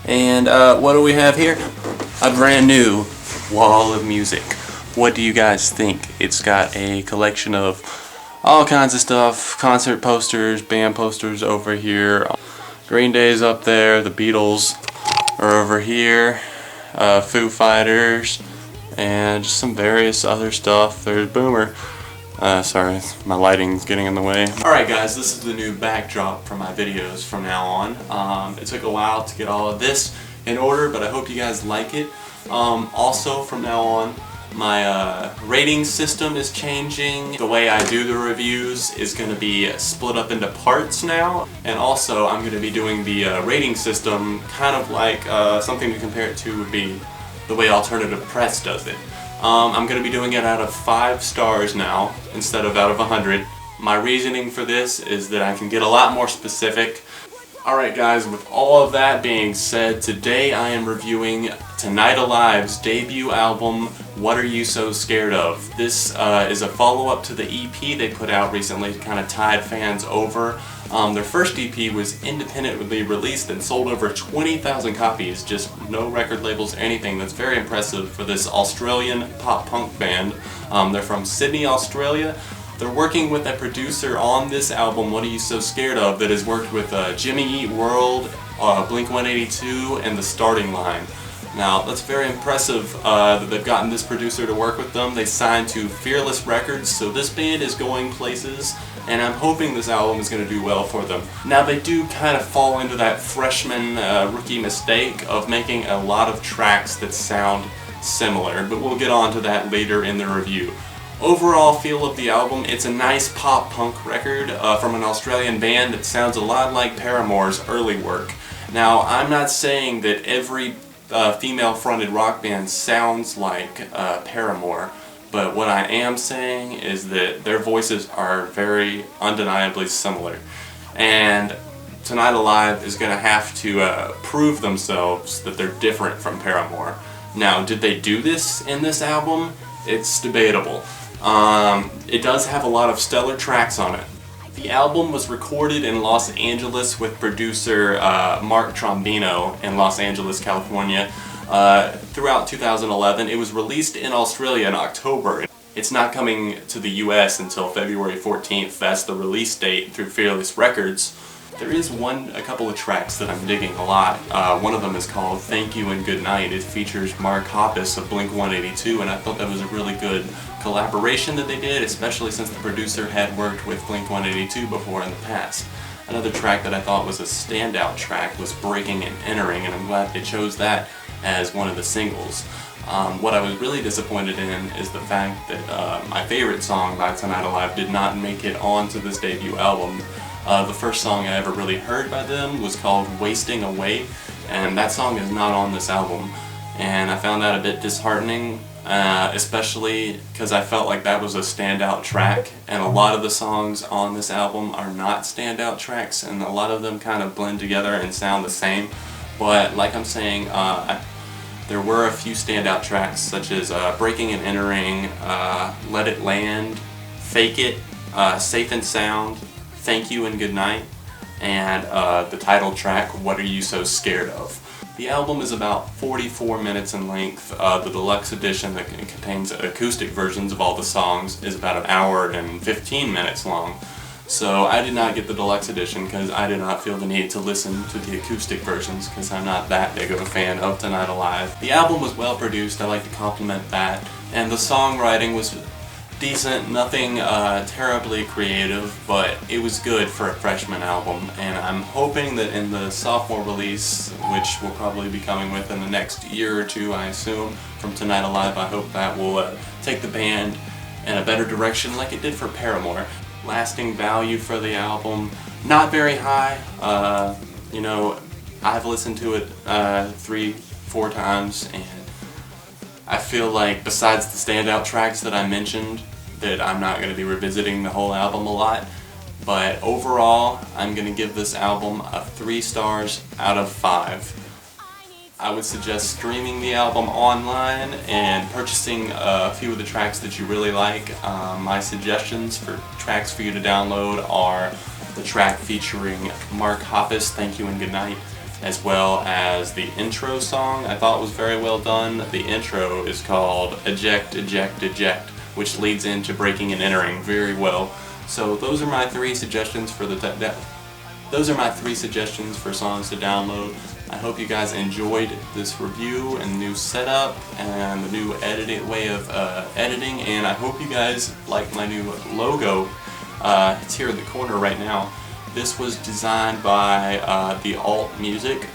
And what do we have here? A brand new wall of music. What do you guys think? It's got a collection of all kinds of stuff, concert posters, band posters over here. Green Day's up there, the Beatles are over here, Foo Fighters, and just some various other stuff. There's Boomer. Sorry, my lighting's getting in the way. Alright guys, this is the new backdrop for my videos from now on. It took a while to get all of this in order, but I hope you guys like it. Also, from now on, my rating system is changing. The way I do the reviews is going to be split up into parts now. And also, I'm going to be doing the rating system kind of like something to compare it to would be the way Alternative Press does it. I'm going to be doing it out of 5 stars now instead of out of 100. My reasoning for this is that I can get a lot more specific. Alright guys, with all of that being said, today I am reviewing Tonight Alive's debut album, What Are You So Scared Of? This is a follow-up to the EP they put out recently to kind of tide fans over. Their first EP was independently released and sold over 20,000 copies, just no record labels or anything. That's very impressive for this Australian pop-punk band. They're from Sydney, Australia. They're working with a producer on this album, What Are You So Scared Of, that has worked with Jimmy Eat World, Blink-182, and The Starting Line. Now, that's very impressive that they've gotten this producer to work with them. They signed to Fearless Records, so this band is going places, and I'm hoping this album is going to do well for them. Now, they do kind of fall into that freshman rookie mistake of making a lot of tracks that sound similar, but we'll get on to that later in the review. Overall feel of the album, it's a nice pop-punk record from an Australian band that sounds a lot like Paramore's early work. Now, I'm not saying that every female-fronted rock band sounds like Paramore, but what I am saying is that their voices are very undeniably similar. And Tonight Alive is going to have to prove themselves that they're different from Paramore. Now, did they do this in this album? It's debatable. It does have a lot of stellar tracks on it. The album was recorded in Los Angeles with producer Mark Trombino in Los Angeles, California throughout 2011. It was released in Australia in October. It's not coming to the US until February 14th. That's the release date through Fearless Records. There is a couple of tracks that I'm digging a lot. One of them is called Thank You and Good Night. It features Mark Hoppus of Blink-182, and I thought that was a really good collaboration that they did, especially since the producer had worked with Blink-182 before in the past. Another track that I thought was a standout track was Breaking and Entering, and I'm glad they chose that as one of the singles. What I was really disappointed in is the fact that my favorite song by Tonight Alive did not make it onto this debut album. The first song I ever really heard by them was called Wasting Away, and that song is not on this album. And I found that a bit disheartening, especially because I felt like that was a standout track, and a lot of the songs on this album are not standout tracks, and a lot of them kind of blend together and sound the same. But like I'm saying, there were a few standout tracks, such as Breaking and Entering, Let It Land, Fake It, Safe and Sound, Thank You and Good Night, and the title track, What Are You So Scared Of? The album is about 44 minutes in length. The deluxe edition that contains acoustic versions of all the songs is about 1 hour and 15 minutes long. So I did not get the deluxe edition because I did not feel the need to listen to the acoustic versions because I'm not that big of a fan of Tonight Alive. The album was well produced, I like to compliment that, and the songwriting was decent, nothing terribly creative, but it was good for a freshman album, and I'm hoping that in the sophomore release, which will probably be coming within the next year or two, I assume, from Tonight Alive, I hope that will take the band in a better direction like it did for Paramore. Lasting value for the album, not very high. You know, I've listened to it 3-4 times, and I feel like besides the standout tracks that I mentioned, that I'm not going to be revisiting the whole album a lot. But overall, I'm going to give this album a 3 stars out of 5. I would suggest streaming the album online and purchasing a few of the tracks that you really like. My suggestions for tracks for you to download are the track featuring Mark Hoppus, Thank You and Good Night, as well as the intro song I thought was very well done. The intro is called Eject, Eject, Eject, which leads into Breaking and Entering very well. So those are my three suggestions for those are my three suggestions for songs to download. I hope you guys enjoyed this review and new setup and the new way of editing, and I hope you guys like my new logo. It's here in the corner right now. This was designed by the Alt Music.